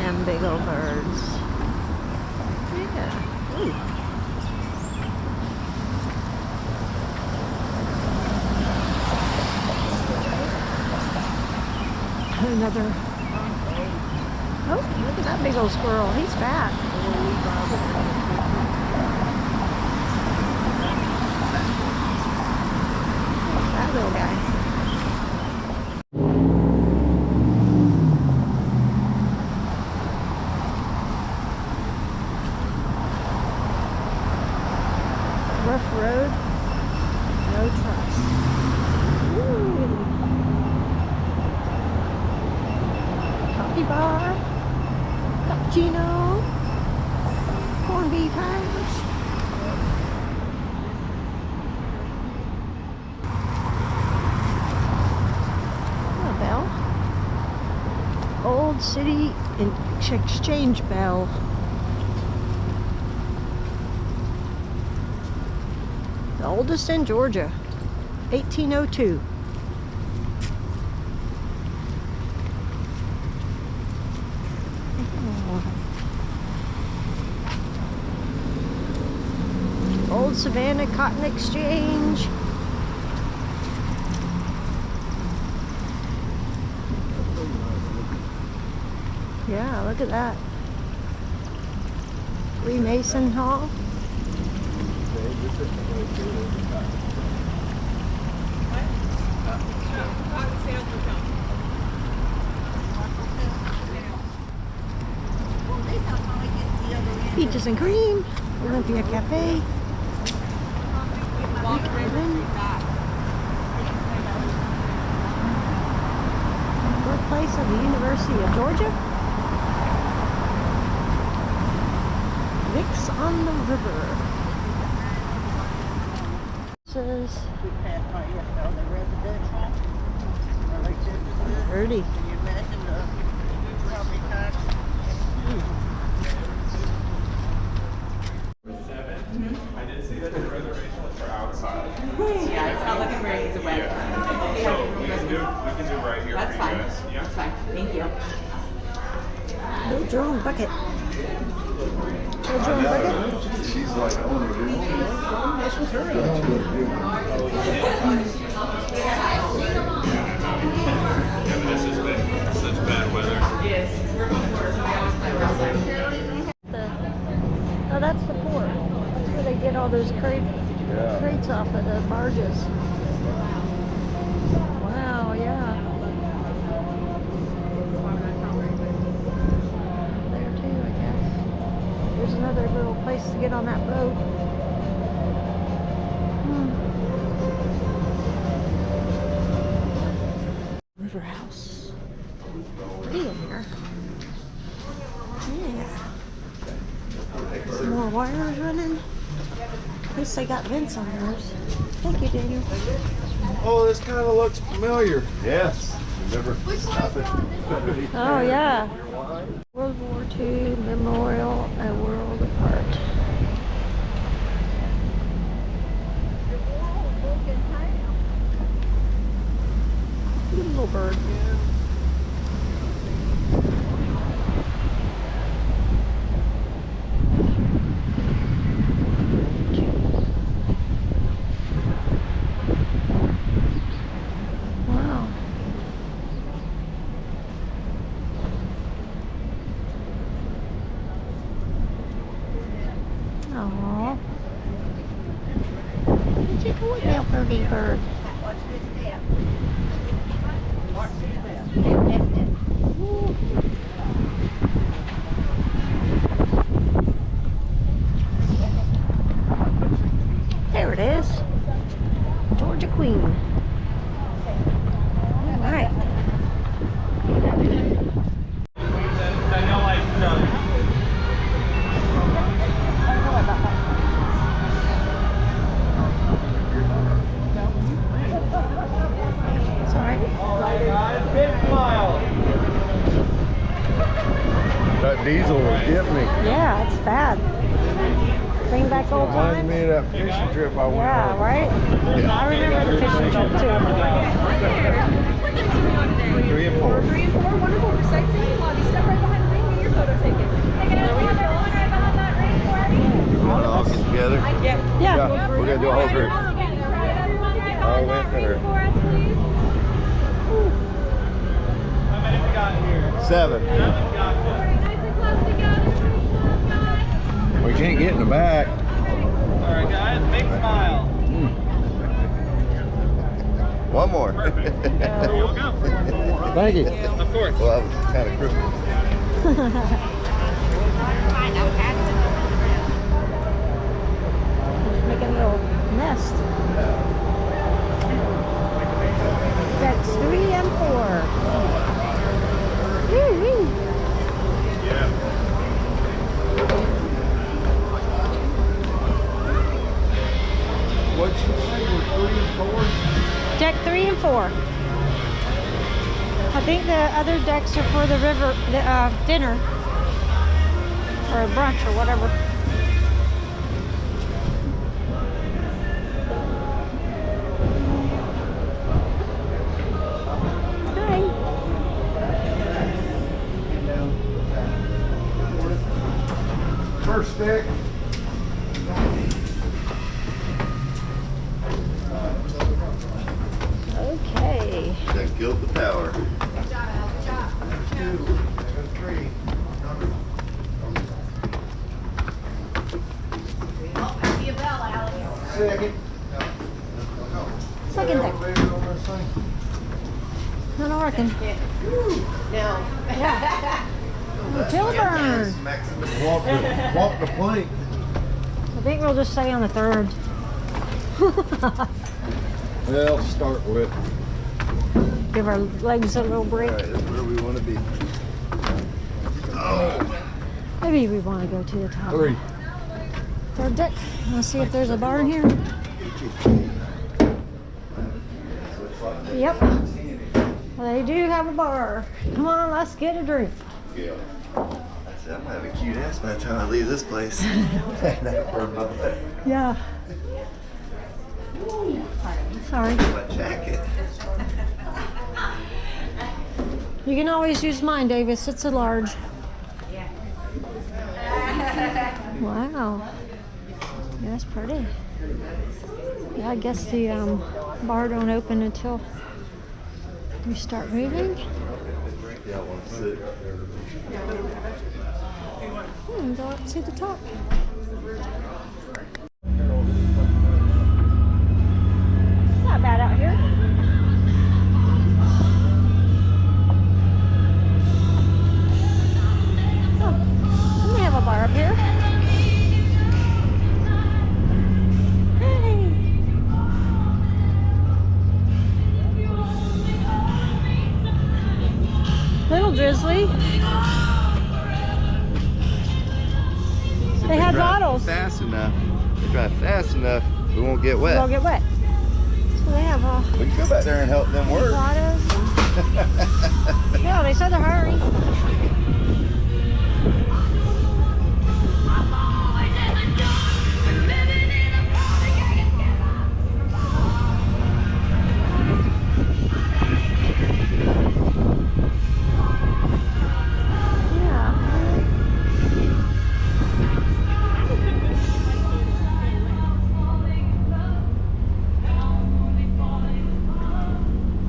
them big old birds. Yeah. Ooh. Another. Oh, look at that big old squirrel. He's fat. That little guy. Rough road, no trucks. Ooh. Coffee bar, cappuccino, corned beef hash. A bell. Old City Exchange bell. The oldest in Georgia, 1802. Old Savannah Cotton Exchange. Yeah, look at that. Freemason Hall. Peaches and Cream, Olympia Cafe. Birthplace of the University of Georgia. Mix on the River. Says We passed by yesterday on the residential. Or like businesses. Birdie. Can you imagine the property tax? I did see that the reservation was for outside. Yeah, it's not looking very easy way. So we can do right here That's for you fine. guys. Yeah. That's fine. Thank you. Build your own bucket. Build your own bucket. She's like, I want to do That's with her. Yeah, but this has been such bad weather. Yes. We're going to work, so we always play outside. Oh, that's the port. That's where they get all those crates off of the barges. Wow, yeah. There too, I guess. There's another little place to get on that boat. River House. Pretty in here. Yeah. Some more wires running. At least they got vents on those. Thank you, Daniel. Oh, this kind of looks familiar. Yes. Remember? Stop it. Oh, yeah. World War II Memorial, A World Apart. Little bird. Wow. Aww. Where'd you go now, birdie bird? There it is. Georgia Queen. All right. It's all right. That diesel will get me. Yeah, it's bad. Bring back old Reminds times. me of that fishing trip I went Yeah, on. right? I remember the fishing trip too. 3 and 4. 3 and 4, wonderful for sightseeing. Lobby, step right behind the ring, get your I went there. For us, please. How many we got here? 7. Gotcha. Nice and close together. Pretty close, guys. We can't get in the back. All right, guys, big smile. One more. Perfect. There you go. Thank you. Of course. Well, that was kind of crooked. Making a little nest. That's 3 and 4. Woo-wee. What'd you say? We're 3 and 4? Deck 3 and 4. I think the other decks are for the river dinner or brunch or whatever. Hi. First deck. Okay. That killed the power. Second. Second deck. Not working. No. Till burn. Walk the plank. I think we'll just stay on the 3rd. Well, start with. Give our legs a little break. Alright, that's where we want to be. Oh. Maybe we want to go to the top. 3. 3rd deck. Let's see if there's a bar in here. Yep. They do have a bar. Come on, let's get a drink. Yeah. I said, I'm gonna have a cute ass by the time I leave this place. Yeah. Sorry. My jacket. You can always use mine, Davis. It's a large. Wow. Yeah, that's pretty. Yeah, I guess the bar don't open until we start moving. Yeah, I want to sit. Go up to the top. It's not bad out here. Oh, we have a bar up here. Hey. Little drizzly. They have bottles. Fast enough. If we drive fast enough, we won't get wet. They'll get wet. So they have We can go back there and help them work. bottles. Yeah, they said to hurry.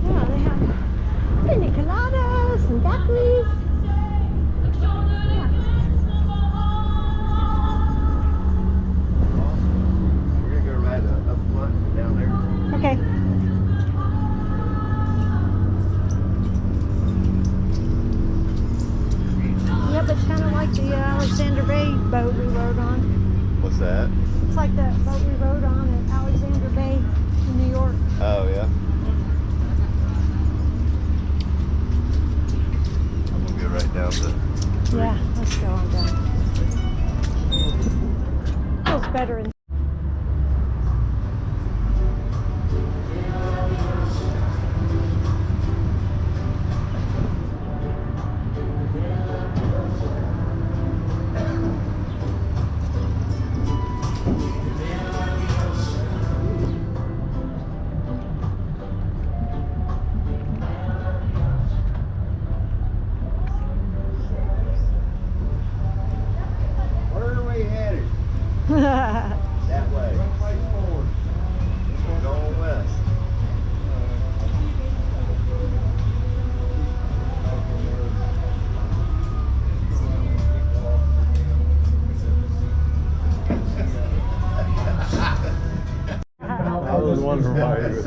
Yeah, they have pina coladas and daiquiris.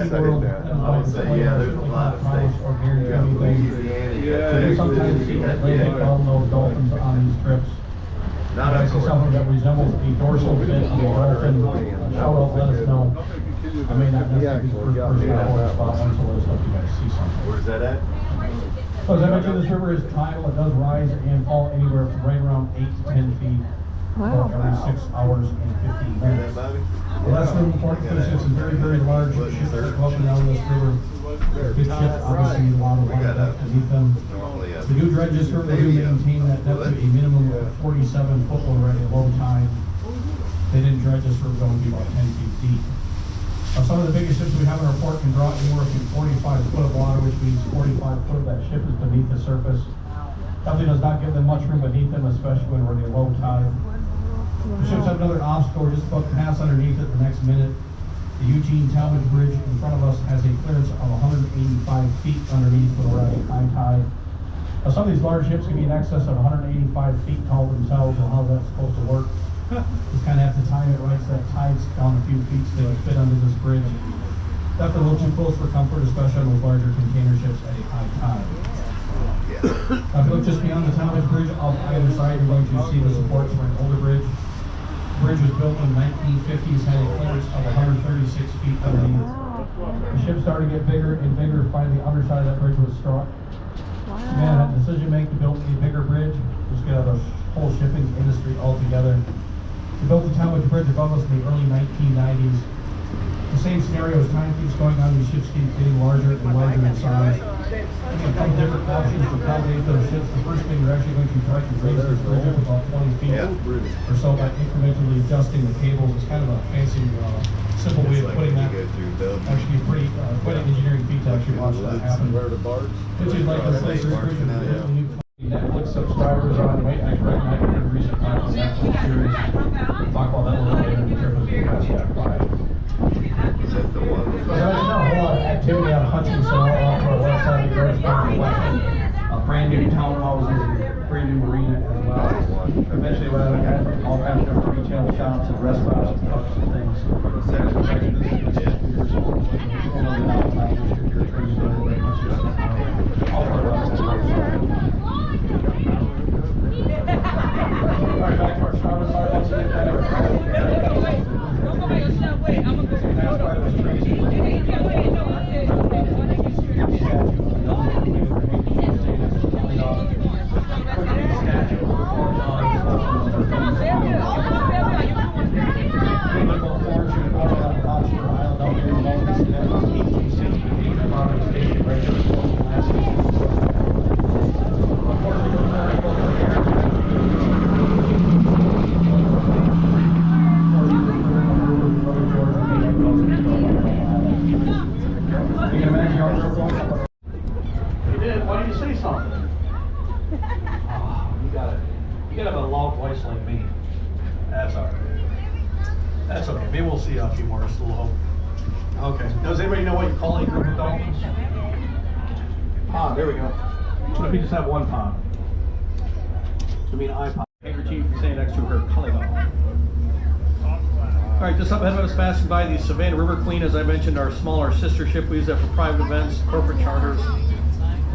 SeaWorld. Yeah, there's a lot of states. You sometimes see that they bottlenose dolphins on these trips. Not If I see something that resembles a dorsal fin of a dolphin, shout out, let us know. I may not necessarily be the first person I spot one, so let us know if you guys see something. Where's that at? So as I mentioned, this river is tidal. It does rise and fall anywhere from right around 8 to 10 feet. Wow. Every 6 hours and 15 minutes. Well, that's room for because it's a very, very large ships that go up and down this river. Big ships, obviously, a lot of water depth beneath them. The new dredges certainly do maintain that depth to a minimum of 47 foot when we're at a low tide. They didn't dredge this river going to be about 10 feet deep. Some of the biggest ships we have in our port can draw anywhere from 45 foot of water, which means 45 foot of that ship is beneath the surface. Definitely does not give them much room beneath them, especially when we're at a low tide. The ships have another obstacle. We're just about to pass underneath it the next minute. The Eugene Talmadge Bridge in front of us has a clearance of 185 feet underneath when we're at a high tide. Now, some of these large ships can be in excess of 185 feet tall themselves, and how that's supposed to work. Just kind of have to time it right so that tide's down a few feet so they can fit under this bridge. Definitely a little too close for comfort, especially on those larger container ships at a high tide. Now, if you look just beyond the Talmadge Bridge, off either side, you're going to see the supports for an older bridge. The bridge was built in the 1950s, had a clearance of 136 feet underneath. The ship started to get bigger and bigger. Finally, the underside of that bridge was struck. The man had a decision to make to build a bigger bridge, just get out of the whole shipping industry altogether. We built the Talmadge Bridge above us in the early 1990s. The same scenario as time keeps going on, these ships keep getting larger and larger in size. A couple different options to accommodate those ships. The first thing, you're actually going to try to raise this bridge up about 20 feet or so by incrementally adjusting the cables. It's kind of a fancy, simple way of putting that. Actually, pretty quite an engineering feat to actually watch that happen. If you'd like to see this bridge, Netflix subscribers on way, I recommend a recent Netflix series. Talk about that a little later in the trip as we pass that by. Is that the one? So there's a lot of activity on Hutchinson all off our left side of the road. Brand new townhouses, brand new marina as well. Eventually we're going to have all kinds of different retail shops and restaurants and pubs and things. All part of the road. Alright, back to our starboard side. Once again, Wait, I'm gonna like me. That's all right. That's okay. Maybe we'll see a few more. Still hope. Okay. Does anybody know what you call a group of dolphins? Pond. There we go. What if we just have one pond? So I mean iPod. Handkerchief saying next to her collie dog. All right, just up ahead of us, passing by the Savannah River Queen. As I mentioned, our smaller sister ship. We use that for private events, corporate charters.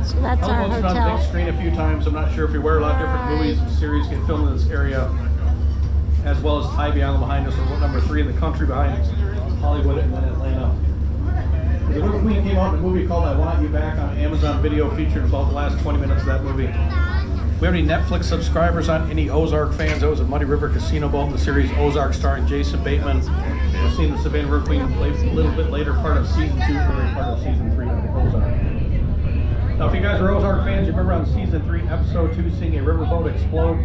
So that's our I've on the hotel. big screen a few times. I'm not sure if you're aware, a lot of different movies and series get filmed in this area, as well as Tybee Island behind us, or number 3 in the country behind us, Hollywood and then Atlanta. The River Queen came out in a movie called I Want You Back on Amazon Video, featured about the last 20 minutes of that movie. We have any Netflix subscribers on, any Ozark fans? That was a Muddy River Casino boat in the series Ozark starring Jason Bateman. We've seen the Savannah River Queen play a little bit later part of season 2, early part of season 3 of Ozark. Now, if you guys are Ozark fans, you remember on season 3, episode 2, seeing a riverboat explode.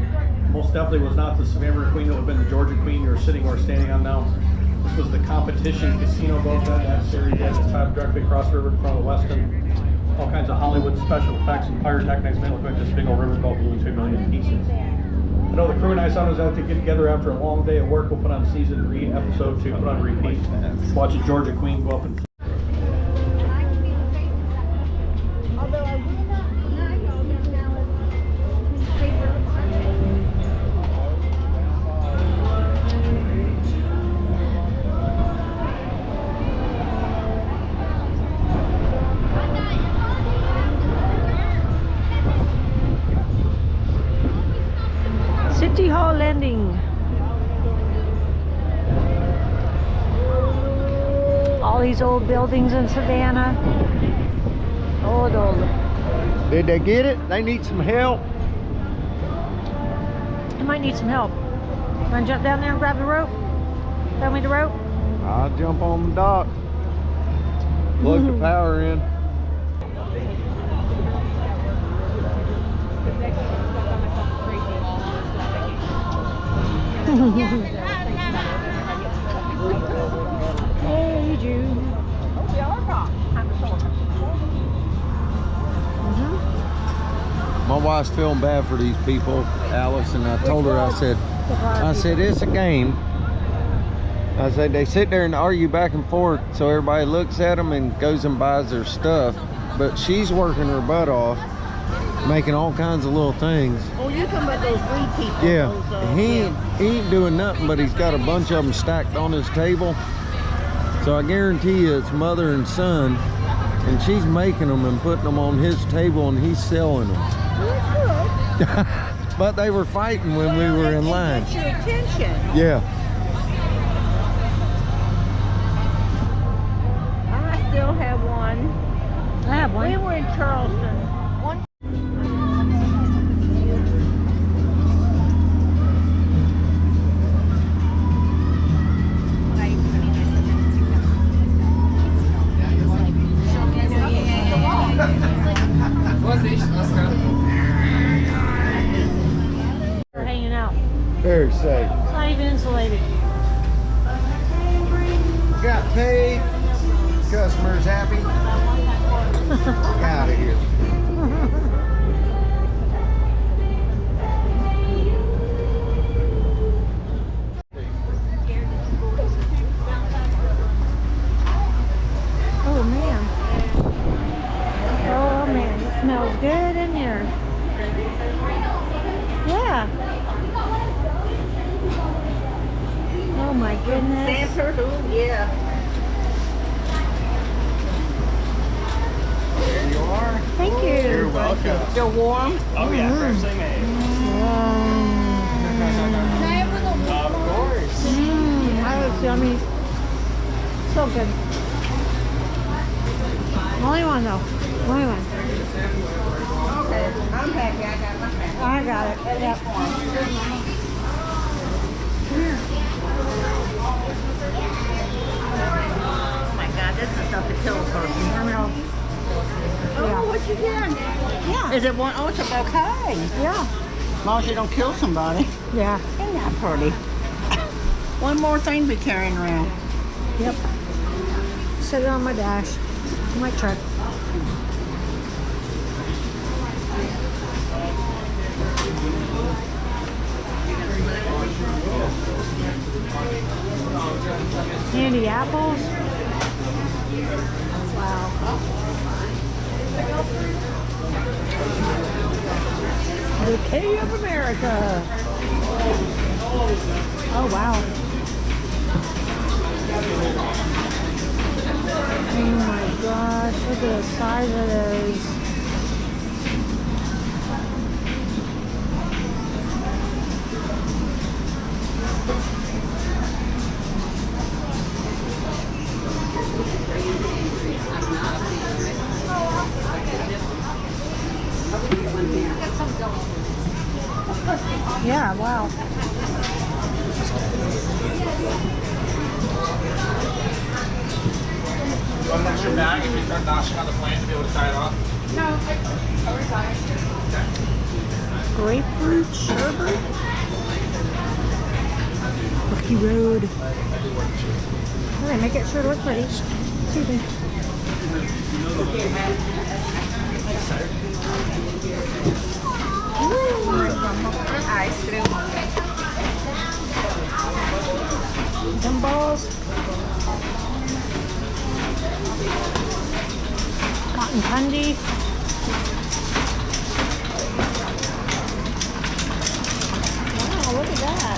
Most definitely was not the Savannah River Queen. It would have been the Georgia Queen you're sitting or standing on now. This was the competition casino boat that series at the time, directly across the river in front of the Weston. All kinds of Hollywood special effects and pyrotechnics made it look like this big old riverboat blew into a million pieces. I know the crew and I saw us out to get together after a long day of work. We'll put on season 3, episode 2, put on repeat. Watch a Georgia Queen go up and Although I would not know his now is his favorite. these old buildings in Savannah. Old. Did they get it? They need some help. I might need some help. Wanna jump down there and grab the rope? Throw me the rope? I'll jump on the dock. Plug the power in. Hey, Jude. My wife's feeling bad for these people, Alice, and I told her, I said, it's a game. I said, they sit there and argue back and forth so everybody looks at them and goes and buys their stuff. But she's working her butt off, making all kinds of little things. Oh, you're talking about those three people. Yeah, Those, he ain't doing nothing, but he's got a bunch of them stacked on his table. So I guarantee you it's mother and son, and she's making them and putting them on his table, and he's selling them. But they were fighting when we were in line. Get your attention. Yeah. I still have one. I have one. We were in Charleston. One. They're hanging out. Very safe. It's not even insulated. Got paid. Customers happy. Out of here. Oh man. Oh man, it smells good in here. Yeah. Oh my goodness. Santa, oh yeah. There you are. Thank you. You're welcome. Still warm? Oh yeah, freshly made. Of course. That was yummy. So good. Only one though. Only one. Okay, I'm happy I got my family. I got it. Yep. Oh my God, this is stuff to kill a person. I know. Oh, what you getting? Yeah. Is it one? Oh, it's a bouquet. Yeah. As long as you don't kill somebody. Yeah. Isn't that pretty? One more thing to be carrying around. Yep. Sit it on my dash. My truck. Candy apples. Wow. Bouquet of America. Oh wow. Oh my gosh, look at the size of those. Yeah, wow. Want an extra bag if you start noshing on the plane to be able to tie it off? Grapefruit sherbet. Rocky Road. Oh, they make it sure look pretty. Excuse me. Ice cream. Gumballs. Cotton candy. Wow, look at that.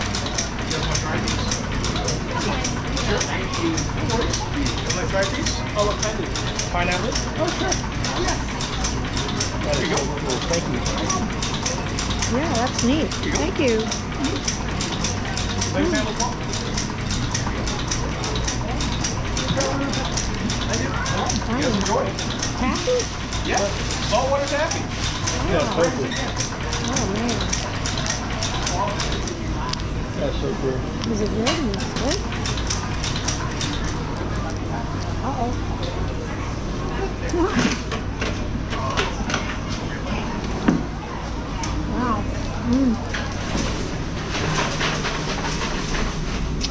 Can I try these? Oh, what kind of? Pineapple? Oh, sure. There you go. Thank you. Yeah, that's neat. Thank you. Pineapple? Yes, enjoy it. Taffy? Yeah, saltwater taffy. Yeah, perfect. Oh man. That's so cool. Is it good? Is it good? Uh-oh. Wow.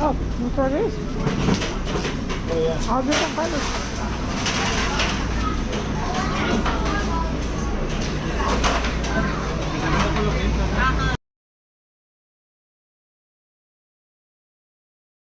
Oh, that's what it is. Oh yeah. All different flavors.